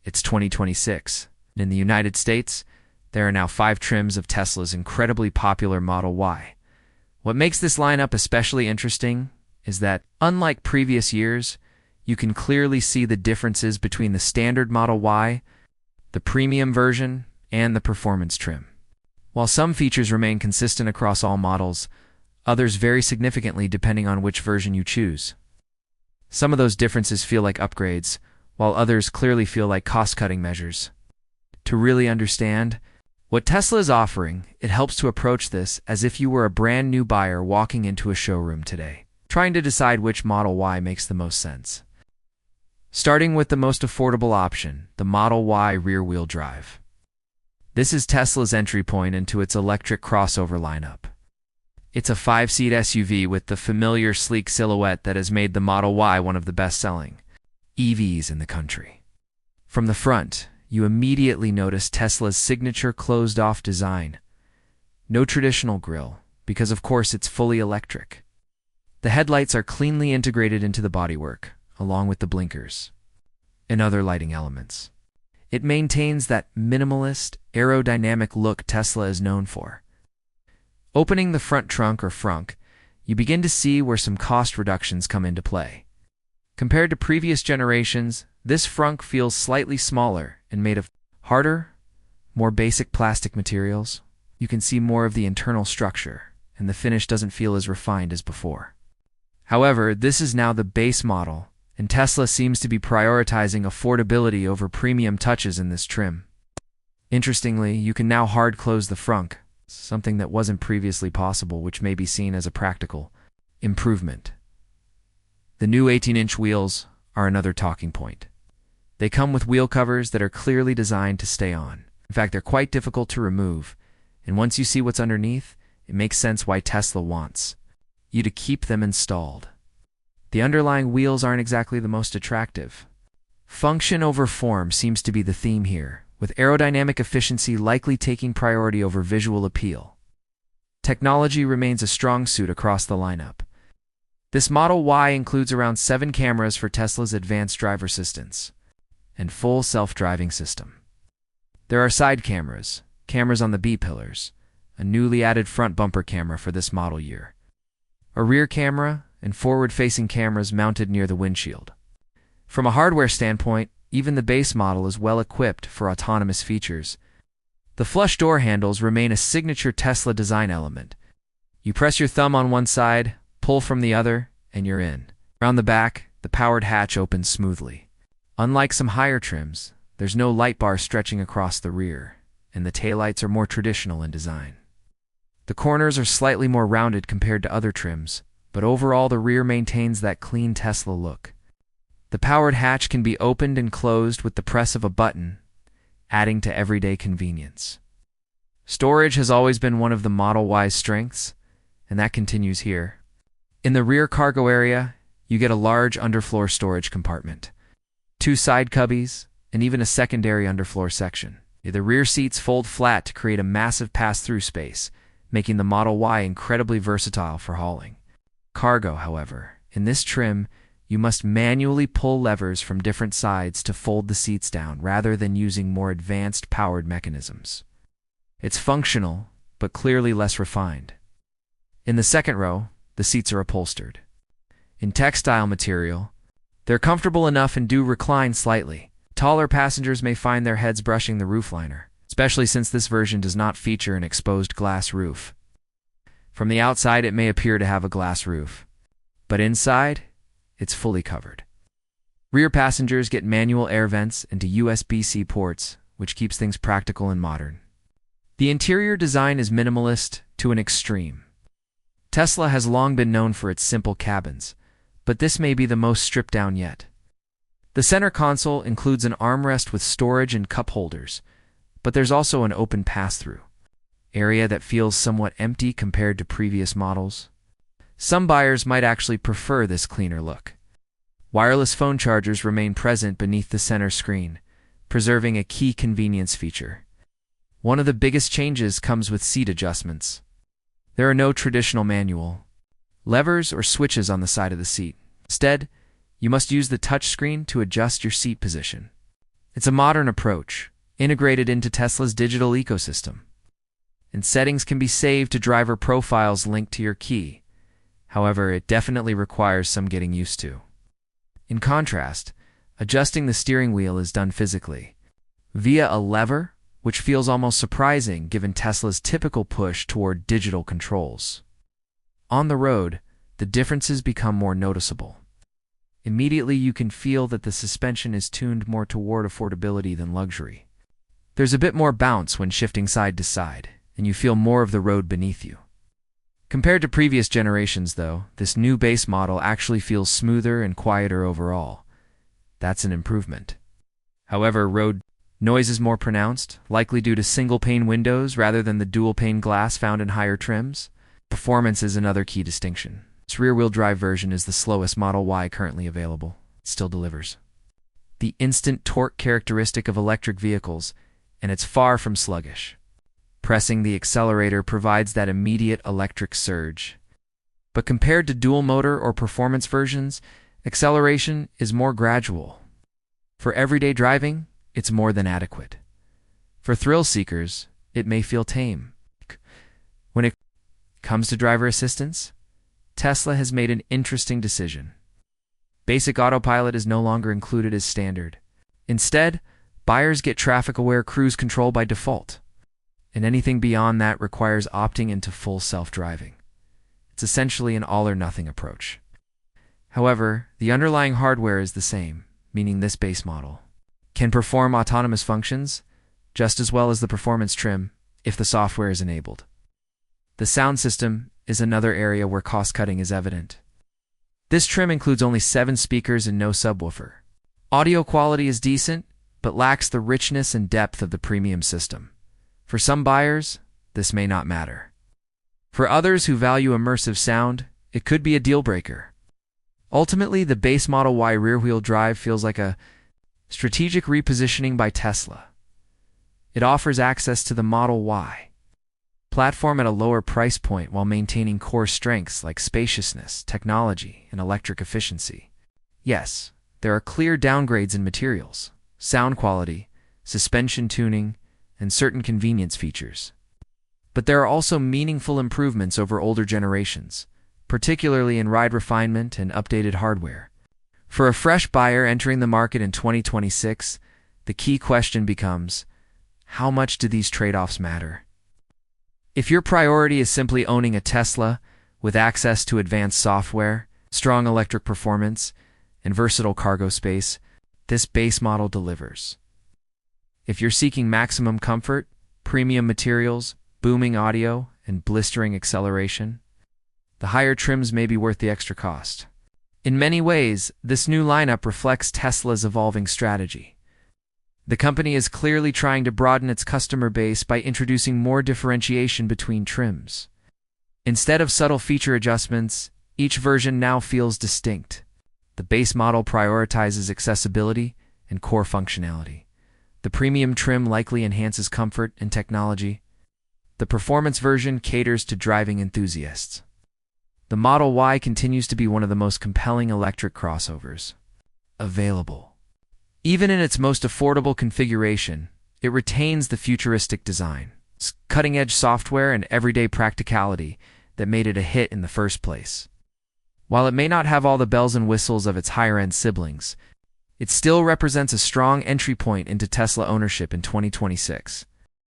It's 2026. In the United States, there are now 5 trims of Tesla's incredibly popular Model Y. What makes this lineup especially interesting is that, unlike previous years, you can clearly see the differences between the standard Model Y, the premium version, and the performance trim. While some features remain consistent across all models, others vary significantly depending on which version you choose. Some of those differences feel like upgrades, while others clearly feel like cost-cutting measures. To really understand what Tesla is offering, it helps to approach this as if you were a brand new buyer walking into a showroom today, trying to decide which Model Y makes the most sense. Starting with the most affordable option, the Model Y rear-wheel drive. This is Tesla's entry point into its electric crossover lineup. It's a 5-seat SUV with the familiar sleek silhouette that has made the Model Y one of the best-selling EVs in the country. From the front, you immediately notice Tesla's signature closed-off design. No traditional grille, because of course it's fully electric. The headlights are cleanly integrated into the bodywork, along with the blinkers and other lighting elements. It maintains that minimalist, aerodynamic look Tesla is known for. Opening the front trunk or frunk, you begin to see where some cost reductions come into play. Compared to previous generations, this frunk feels slightly smaller and made of harder, more basic plastic materials. You can see more of the internal structure, and the finish doesn't feel as refined as before. However, this is now the base model, and Tesla seems to be prioritizing affordability over premium touches in this trim. Interestingly, you can now hard close the frunk, something that wasn't previously possible, which may be seen as a practical improvement. The new 18-inch wheels are another talking point. They come with wheel covers that are clearly designed to stay on. In fact, they're quite difficult to remove, and once you see what's underneath, it makes sense why Tesla wants you to keep them installed. The underlying wheels aren't exactly the most attractive. Function over form seems to be the theme here, with aerodynamic efficiency likely taking priority over visual appeal. Technology remains a strong suit across the lineup. This Model Y includes around 7 cameras for Tesla's advanced driver assistance and full self-driving system. There are side cameras, cameras on the B-pillars, a newly added front bumper camera for this model year, a rear camera, and forward-facing cameras mounted near the windshield. From a hardware standpoint, even the base model is well equipped for autonomous features. The flush door handles remain a signature Tesla design element. You press your thumb on one side, pull from the other, and you're in. Around the back, the powered hatch opens smoothly. Unlike some higher trims, there's no light bar stretching across the rear, and the taillights are more traditional in design. The corners are slightly more rounded compared to other trims, but overall the rear maintains that clean Tesla look. The powered hatch can be opened and closed with the press of a button, adding to everyday convenience. Storage has always been one of the Model Y's strengths, and that continues here. In the rear cargo area, you get a large underfloor storage compartment, 2 side cubbies, and even a secondary underfloor section. The rear seats fold flat to create a massive pass-through space, making the Model Y incredibly versatile for hauling. Cargo, however, in this trim, you must manually pull levers from different sides to fold the seats down rather than using more advanced powered mechanisms. It's functional, but clearly less refined. In the second row, the seats are upholstered in textile material. They're comfortable enough and do recline slightly. Taller passengers may find their heads brushing the roofliner, especially since this version does not feature an exposed glass roof. From the outside, it may appear to have a glass roof, but inside, it's fully covered. Rear passengers get manual air vents into USB-C ports, which keeps things practical and modern. The interior design is minimalist to an extreme. Tesla has long been known for its simple cabins, but this may be the most stripped down yet. The center console includes an armrest with storage and cup holders, but there's also an open pass-through area that feels somewhat empty compared to previous models. Some buyers might actually prefer this cleaner look. Wireless phone chargers remain present beneath the center screen, preserving a key convenience feature. One of the biggest changes comes with seat adjustments. There are no traditional manual levers or switches on the side of the seat. Instead, you must use the touchscreen to adjust your seat position. It's a modern approach, integrated into Tesla's digital ecosystem. And settings can be saved to driver profiles linked to your key. However, it definitely requires some getting used to. In contrast, adjusting the steering wheel is done physically, via a lever, which feels almost surprising given Tesla's typical push toward digital controls. On the road, the differences become more noticeable. Immediately, you can feel that the suspension is tuned more toward affordability than luxury. There's a bit more bounce when shifting side to side, and you feel more of the road beneath you. Compared to previous generations, though, this new base model actually feels smoother and quieter overall. That's an improvement. However, road noise is more pronounced, likely due to single-pane windows rather than the dual-pane glass found in higher trims. Performance is another key distinction. Its rear-wheel drive version is the slowest Model Y currently available. It still delivers the instant torque characteristic of electric vehicles, and it's far from sluggish. Pressing the accelerator provides that immediate electric surge. But compared to dual-motor or performance versions, acceleration is more gradual. For everyday driving, it's more than adequate. For thrill seekers, it may feel tame. When it comes to driver assistance, Tesla has made an interesting decision. Basic autopilot is no longer included as standard. Instead, buyers get traffic-aware cruise control by default, and anything beyond that requires opting into full self-driving. It's essentially an all-or-nothing approach. However, the underlying hardware is the same, meaning this base model can perform autonomous functions just as well as the performance trim if the software is enabled. The sound system is another area where cost-cutting is evident. This trim includes only 7 speakers and no subwoofer. Audio quality is decent, but lacks the richness and depth of the premium system. For some buyers, this may not matter. For others who value immersive sound, it could be a deal-breaker. Ultimately, the base Model Y rear-wheel drive feels like a strategic repositioning by Tesla. It offers access to the Model Y platform at a lower price point while maintaining core strengths like spaciousness, technology, and electric efficiency. Yes, there are clear downgrades in materials, sound quality, suspension tuning, and certain convenience features. But there are also meaningful improvements over older generations, particularly in ride refinement and updated hardware. For a fresh buyer entering the market in 2026, the key question becomes, how much do these trade-offs matter? If your priority is simply owning a Tesla with access to advanced software, strong electric performance, and versatile cargo space, this base model delivers. If you're seeking maximum comfort, premium materials, booming audio, and blistering acceleration, the higher trims may be worth the extra cost. In many ways, this new lineup reflects Tesla's evolving strategy. The company is clearly trying to broaden its customer base by introducing more differentiation between trims. Instead of subtle feature adjustments, each version now feels distinct. The base model prioritizes accessibility and core functionality. The premium trim likely enhances comfort and technology. The performance version caters to driving enthusiasts. The Model Y continues to be one of the most compelling electric crossovers available. Even in its most affordable configuration, it retains the futuristic design, cutting-edge software, and everyday practicality that made it a hit in the first place. While it may not have all the bells and whistles of its higher-end siblings, it still represents a strong entry point into Tesla ownership in 2026.